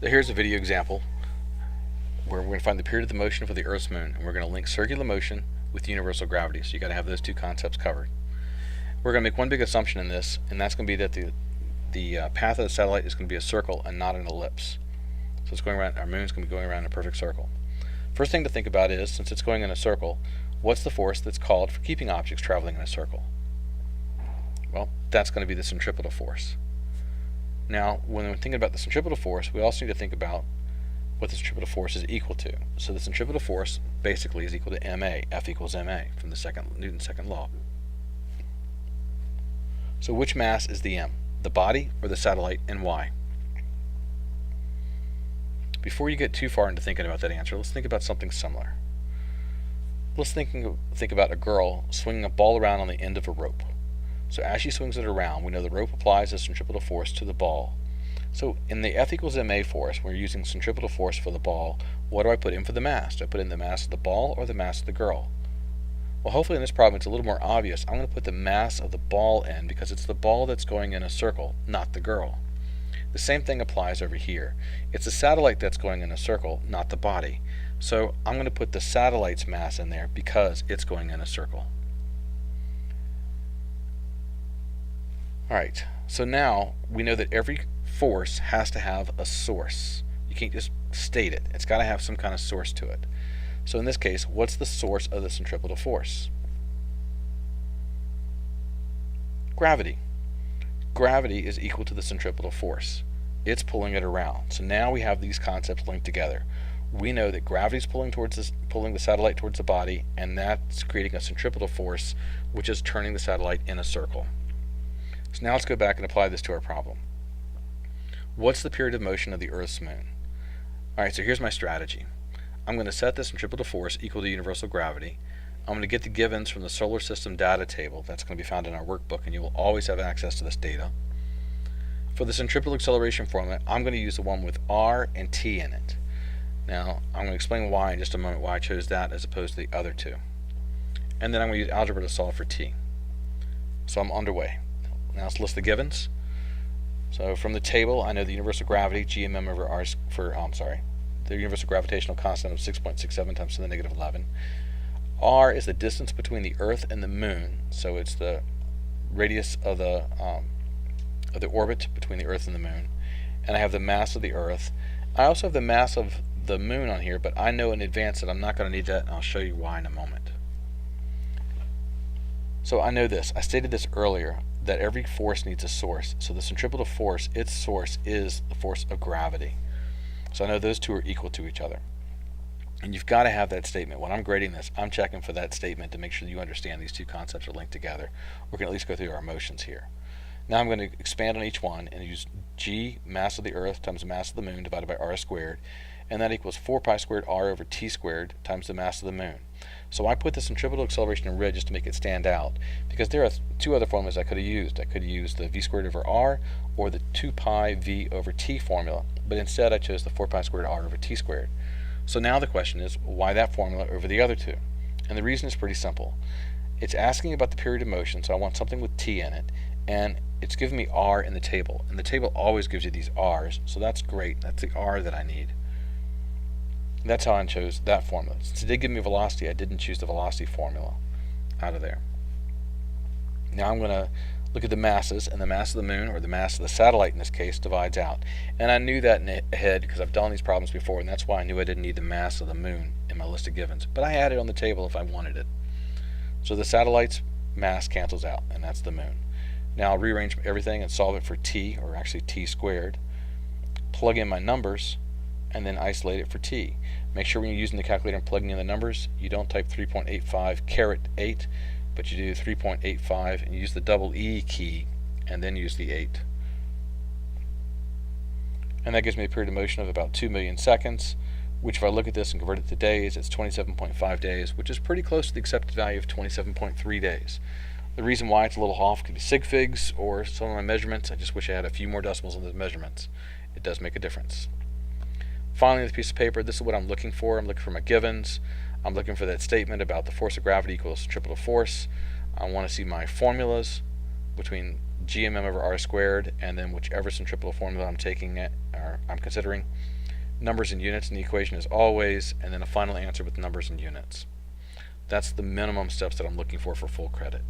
So here's a video example where we're going to find the period of the motion for the Earth's moon, and we're going to link circular motion with universal gravity. So you got to have those two concepts covered. We're going to make one big assumption in this, and that's going to be that the path of the satellite is going to be a circle and not an ellipse. So it's going around. Our moon's going to be going around in a perfect circle. First thing to think about is, since it's going in a circle, what's the force that's called for keeping objects traveling in a circle? Well, that's going to be the centripetal force. Now, when we're thinking about the centripetal force, we also need to think about what the centripetal force is equal to. So the centripetal force basically is equal to ma, F equals ma, from the Newton's second law. So which mass is the m? The body or the satellite, and why? Before you get too far into thinking about that answer, let's think about something similar. Let's think about a girl swinging a ball around on the end of a rope. So as she swings it around, we know the rope applies a centripetal force to the ball. So in the F equals ma force, we're using centripetal force for the ball. What do I put in for the mass? Do I put in the mass of the ball or the mass of the girl? Well, hopefully in this problem it's a little more obvious. I'm going to put the mass of the ball in because it's the ball that's going in a circle, not the girl. The same thing applies over here. It's the satellite that's going in a circle, not the body. So I'm going to put the satellite's mass in there because it's going in a circle. Alright, so now we know that every force has to have a source. You can't just state it. It's got to have some kind of source to it. So in this case, what's the source of the centripetal force? Gravity. Gravity is equal to the centripetal force. It's pulling it around. So now we have these concepts linked together. We know that gravity is pulling the satellite towards the body, and that's creating a centripetal force, which is turning the satellite in a circle. So now let's go back and apply this to our problem. What's the period of motion of the Earth's moon? Alright, so here's my strategy. I'm going to set the centripetal force equal to universal gravity. I'm going to get the givens from the solar system data table. That's going to be found in our workbook, and you will always have access to this data. For the centripetal acceleration formula, I'm going to use the one with r and t in it. Now, I'm going to explain why in just a moment, why I chose that as opposed to the other two. And then I'm going to use algebra to solve for t. So I'm underway. Now let's list the givens. So from the table, I know the universal gravity, gmm over r the universal gravitational constant of 6.67 times 10 to the negative 11. R is the distance between the Earth and the Moon, so it's the radius of the orbit between the Earth and the Moon. And I have the mass of the Earth. I also have the mass of the Moon on here, but I know in advance that I'm not going to need that, and I'll show you why in a moment. So I know this. I stated this earlier, that every force needs a source. So the centripetal force, its source is the force of gravity. So I know those two are equal to each other. And you've got to have that statement. When I'm grading this, I'm checking for that statement to make sure that you understand these two concepts are linked together. We can at least go through our motions here. Now I'm going to expand on each one and use g, mass of the Earth, times the mass of the Moon divided by r squared. And that equals 4 pi squared r over t squared times the mass of the Moon. So I put the centripetal acceleration in red just to make it stand out, because there are two other formulas I could have used. I could have used the v squared over r or the 2 pi v over t formula, but instead I chose the 4 pi squared r over t squared. So now the question is, why that formula over the other two? And the reason is pretty simple. It's asking about the period of motion, so I want something with t in it, and it's giving me r in the table. And the table always gives you these r's, so that's great. That's the r that I need. That's how I chose that formula. Since it did give me velocity, I didn't choose the velocity formula out of there. Now I'm going to look at the masses, and the mass of the Moon, or the mass of the satellite in this case, divides out. And I knew that in ahead because I've done these problems before, and that's why I knew I didn't need the mass of the Moon in my list of givens. But I had it on the table if I wanted it. So the satellite's mass cancels out, and that's the Moon. Now I'll rearrange everything and solve it for t, or actually t squared. Plug in my numbers, and then isolate it for t. Make sure when you're using the calculator and plugging in the numbers, you don't type 3.85 caret 8, but you do 3.85 and use the double E key, and then use the 8. And that gives me a period of motion of about 2 million seconds, which if I look at this and convert it to days, it's 27.5 days, which is pretty close to the accepted value of 27.3 days. The reason why it's a little off could be sig figs or some of my measurements. I just wish I had a few more decimals in those measurements. It does make a difference. Finally, the piece of paper, this is what I'm looking for. I'm looking for my givens. I'm looking for that statement about the force of gravity equals centripetal force. I want to see my formulas between GMM over R squared, and then whichever centripetal formula I'm taking it, or I'm considering, numbers and units in the equation as always, and then a final answer with numbers and units. That's the minimum steps that I'm looking for full credit.